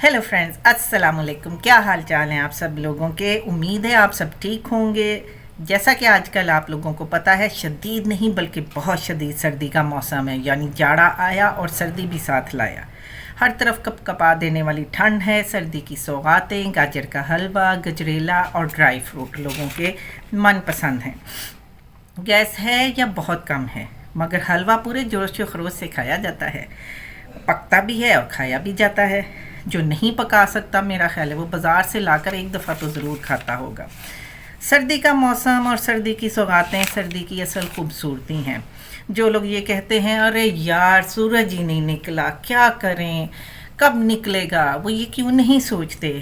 Hello friends, अस्सलाम वालेकुम। क्या हाल चाल हैं आप सब लोगों के। उम्मीद है आप सब ठीक होंगे। जैसा कि आजकल आप लोगों को पता है, शदीद नहीं बल्कि बहुत शदीद सर्दी का मौसम है, यानी जाड़ा आया और सर्दी भी साथ लाया। हर तरफ कपकपा देने वाली ठंड है। सर्दी की सौगातें, गाजर का हलवा, गजरेला और ड्राई फ्रूट लोगों के मनपसंद हैं। गैस है या बहुत कम है, मगर हलवा पूरे जोश व खरोश से खाया जाता है। पकता भी है और खाया भी जाता है। जो नहीं पका सकता, मेरा ख्याल है वो बाज़ार से लाकर एक दफ़ा तो ज़रूर खाता होगा। सर्दी का मौसम और सर्दी की सौगातें सर्दी की असल खूबसूरती हैं। जो लोग ये कहते हैं अरे यार सूरज ही नहीं निकला, क्या करें, कब निकलेगा, वो ये क्यों नहीं सोचते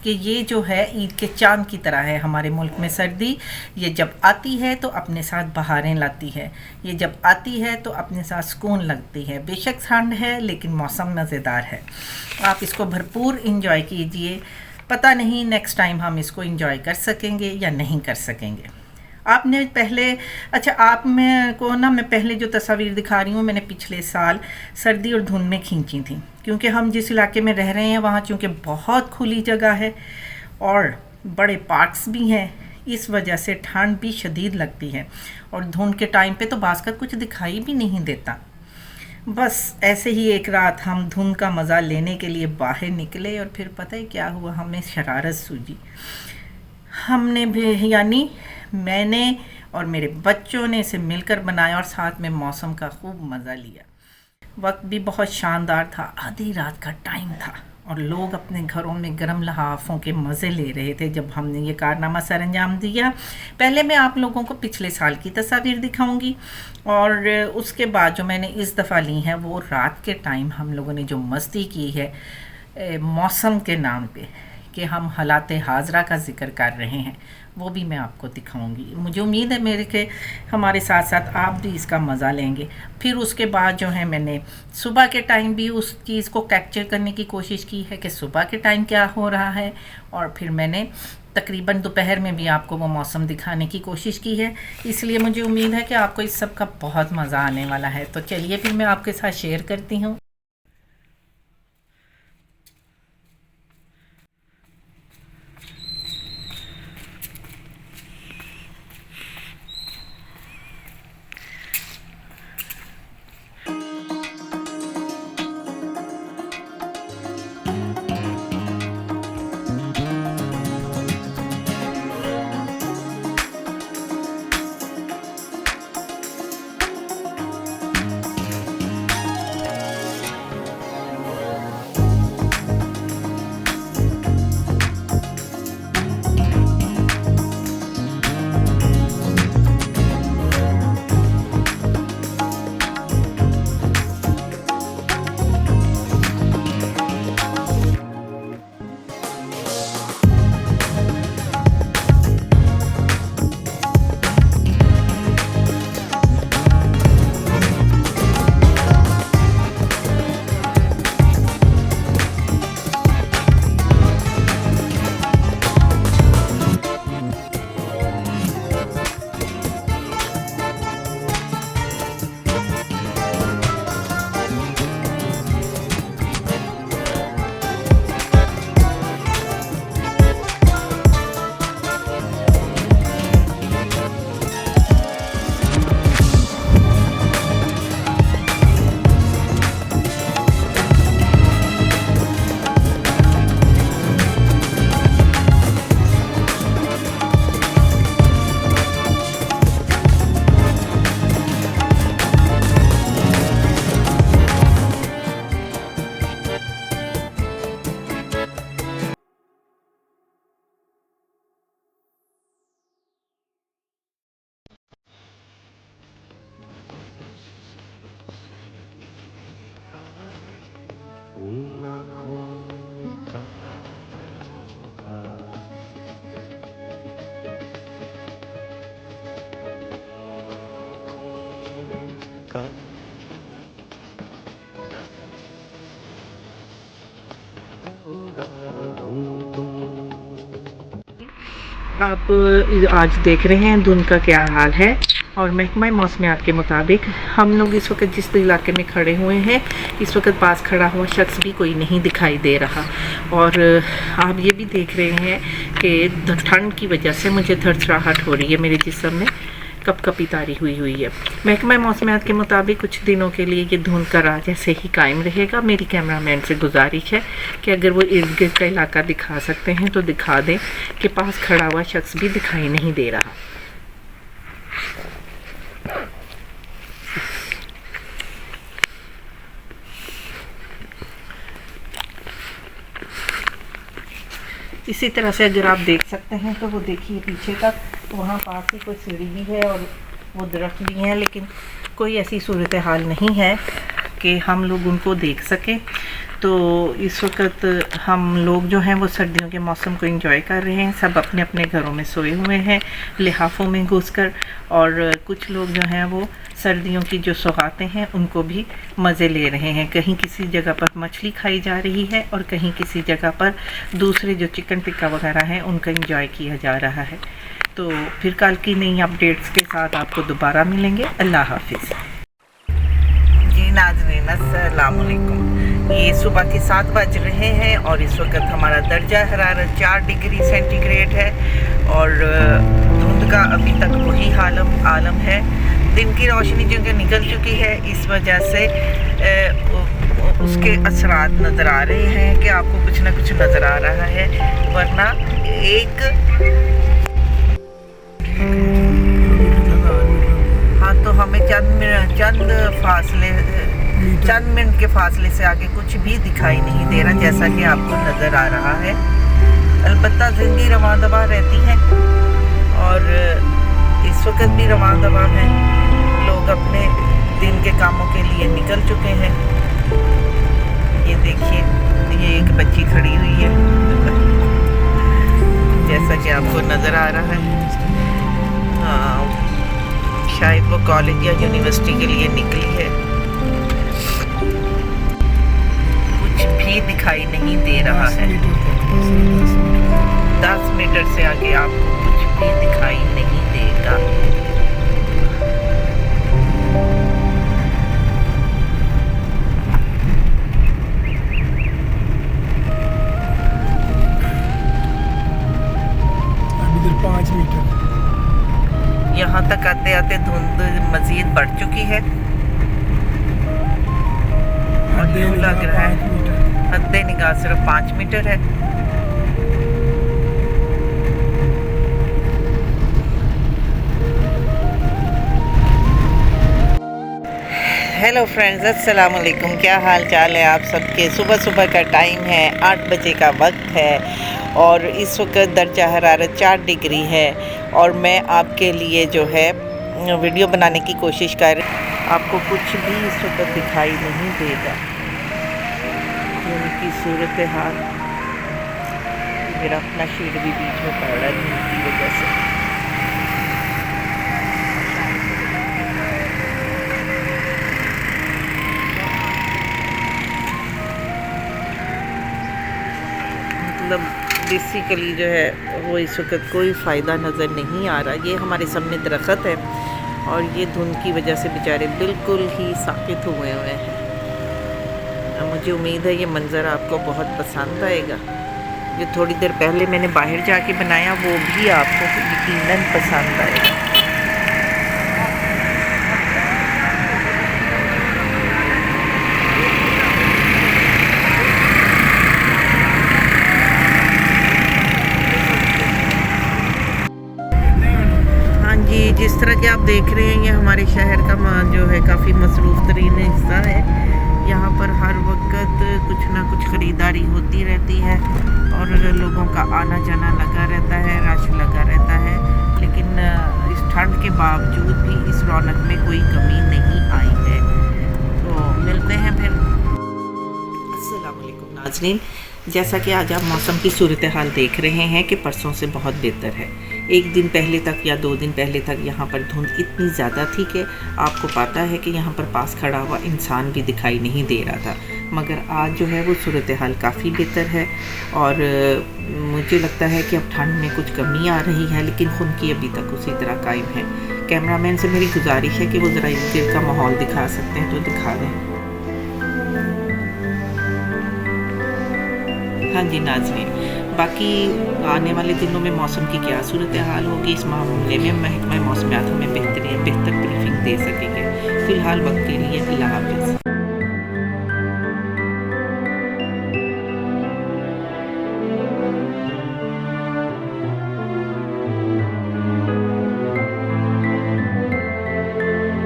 कि ये जो है ईद के चाँद की तरह है हमारे मुल्क में सर्दी। ये जब आती है तो अपने साथ बहारें लाती है। ये जब आती है तो अपने साथ सुकून लगती है। बेशक ठंड है लेकिन मौसम मज़ेदार है। आप इसको भरपूर इंजॉय कीजिए। पता नहीं नेक्स्ट टाइम हम इसको इंजॉय कर सकेंगे या नहीं कर सकेंगे। आपने पहले आप मैं को ना मैं पहले जो तस्वीर दिखा रही हूँ, मैंने पिछले साल सर्दी और धुंध में खींची थी, क्योंकि हम जिस इलाके में रह रहे हैं वहाँ चूँकि बहुत खुली जगह है और बड़े पार्क्स भी हैं, इस वजह से ठंड भी शदीद लगती है और धुंध के टाइम पे तो बाज़ कुछ दिखाई भी नहीं देता। बस ऐसे ही एक रात हम धुंध का मज़ा लेने के लिए बाहर निकले और फिर पता है क्या हुआ, हमें शरारत सूझी। हमने भी यानी मैंने और मेरे बच्चों ने इसे मिलकर बनाया और साथ में मौसम का खूब मज़ा लिया। वक्त भी बहुत शानदार था, आधी रात का टाइम था और लोग अपने घरों में गर्म लहाफ़ों के मज़े ले रहे थे जब हमने ये कारनामा सर अंजाम दिया। पहले मैं आप लोगों को पिछले साल की तस्वीर दिखाऊंगी और उसके बाद जो मैंने इस दफ़ा ली हैं वो रात के टाइम हम लोगों ने जो मस्ती की है मौसम के नाम पे कि हम हालाते हाजरा का ज़िक्र कर रहे हैं, वो भी मैं आपको दिखाऊंगी। मुझे उम्मीद है मेरे के हमारे साथ साथ आप भी इसका मज़ा लेंगे। फिर उसके बाद जो है मैंने सुबह के टाइम भी उस चीज़ को कैप्चर करने की कोशिश की है कि सुबह के टाइम क्या हो रहा है, और फिर मैंने तकरीबन दोपहर में भी आपको वो मौसम दिखाने की कोशिश की है। इसलिए मुझे उम्मीद है कि आपको इस सब का बहुत मज़ा आने वाला है। तो चलिए फिर मैं आपके साथ शेयर करती हूँ। आप आज देख रहे हैं धुंध का क्या हाल है, और महकमा मौसमियात के मुताबिक हम लोग इस वक्त जिस इलाके में खड़े हुए हैं, इस वक्त पास खड़ा हुआ शख्स भी कोई नहीं दिखाई दे रहा। और आप ये भी देख रहे हैं कि ठंड की वजह से मुझे थरथराहट हो रही है मेरे जिस्म में, कपकपी तारी हुई है। महकमा मौसमियात के मुताबिक कुछ दिनों के लिए ये धुंध का राज ऐसे ही कायम रहेगा। मेरी कैमरामैन से गुजारिश है कि अगर वो इर्द गिर्द का इलाका दिखा सकते हैं तो दिखा दें कि पास खड़ा हुआ शख्स भी दिखाई नहीं दे रहा। इसी तरह से अगर आप देख सकते हैं तो वो देखिए पीछे तक, वहाँ पास ही कोई सीढ़ी भी है और वो दरख्त भी हैं, लेकिन कोई ऐसी सूरत हाल नहीं है कि हम लोग उनको देख सकें। तो इस वक्त हम लोग जो हैं वो सर्दियों के मौसम को एंजॉय कर रहे हैं। सब अपने अपने घरों में सोए हुए हैं लिहाफ़ों में घुसकर, और कुछ लोग जो हैं वो सर्दियों की जो सौगातें हैं उनको भी मज़े ले रहे हैं। कहीं किसी जगह पर मछली खाई जा रही है और कहीं किसी जगह पर दूसरे जो चिकन टिक्का वगैरह हैं उनका एंजॉय किया जा रहा है। तो फिर कल की नई अपडेट्स के साथ आपको दोबारा मिलेंगे। अल्लाह हाफिज़। जी नाज़रीन, अस्सलाम वालेकुम। ये सुबह के 7 बज रहे हैं और इस वक्त हमारा दर्जा हरारत 4 डिग्री सेंटीग्रेड है और धुंध का अभी तक वही आलम है। दिन की रोशनी जो कि निकल चुकी है, इस वजह से उसके असरात नज़र आ रहे हैं कि आपको कुछ ना कुछ नज़र आ रहा है, वरना एक हाँ तो हमें चंद मिनट के फासले से आगे कुछ भी दिखाई नहीं दे रहा, जैसा कि आपको नज़र आ रहा है। अलबत्ता ज़िंदगी रवां दवा रहती है और इस वक्त भी रवां दवा है। लोग अपने दिन के कामों के लिए निकल चुके हैं। ये देखिए, ये एक बच्ची खड़ी हुई है जैसा कि आपको नज़र आ रहा है। शायद वो कॉलेज या यूनिवर्सिटी के लिए निकली है। कुछ भी दिखाई नहीं दे रहा है। 10 मीटर से आगे आपको कुछ भी दिखाई नहीं देगा। यहाँ तक आते आते धुंध मजीद बढ़ चुकी है और यूँ लग रहा है हद्दे निगाह सिर्फ 5 मीटर है। हेलो फ्रेंड्स, अस्सलाम वालेकुम। क्या हाल चाल है आप सबके। सुबह सुबह का टाइम है, 8 बजे का वक्त है और इस वक्त दर्जा हरारत 4 डिग्री है और मैं आपके लिए जो है वीडियो बनाने की कोशिश कर रही हूँ। आपको कुछ भी इस वक्त दिखाई नहीं देगा। उनकी सूरत हाल, मेरा अपना शेड भी बीच में पड़ रहा है उनकी वजह से। मतलब बेसिकली जो है वो इस वक्त कोई फ़ायदा नज़र नहीं आ रहा। ये हमारे सामने दरख्त है और ये धुंध की वजह से बेचारे बिल्कुल ही साकित हुए हैं। मुझे उम्मीद है ये मंज़र आपको बहुत पसंद आएगा। जो थोड़ी देर पहले मैंने बाहर जाके बनाया वो भी आपको यकीनन पसंद आएगा। जिस तरह कि आप देख रहे हैं, ये हमारे शहर का जो है काफ़ी मसरूफ़ तरीन हिस्सा है। यहाँ पर हर वक्त कुछ ना कुछ ख़रीदारी होती रहती है और लोगों का आना जाना लगा रहता है, रश लगा रहता है। लेकिन इस ठंड के बावजूद भी इस रौनक में कोई कमी नहीं आई है। तो मिलते हैं फिर। अस्सलाम वालेकुम नाज़रीन, जैसा कि आज आप मौसम की सूरत हाल देख रहे हैं कि परसों से बहुत बेहतर है। एक दिन पहले तक या 2 दिन पहले तक यहाँ पर धुंध इतनी ज़्यादा थी कि आपको पता है कि यहाँ पर पास खड़ा हुआ इंसान भी दिखाई नहीं दे रहा था, मगर आज जो है वो सूरत हाल काफ़ी बेहतर है और मुझे लगता है कि अब ठंड में कुछ कमी आ रही है, लेकिन खुनकी अभी तक उसी तरह कायम है। कैमरामैन से मेरी गुजारिश है कि वो ज़रा इर्द गिर्द का माहौल दिखा सकते हैं तो दिखा दें। हाँ जी नाज़रीन, बाकी आने वाले दिनों में मौसम की क्या सूरत हाल होगी, इस मामले में महकमा मौसमियात हमें बेहतर ब्रीफिंग दे सकेंगे। फ़िलहाल वक्त के लिए अल्लाह हाफ़िज़।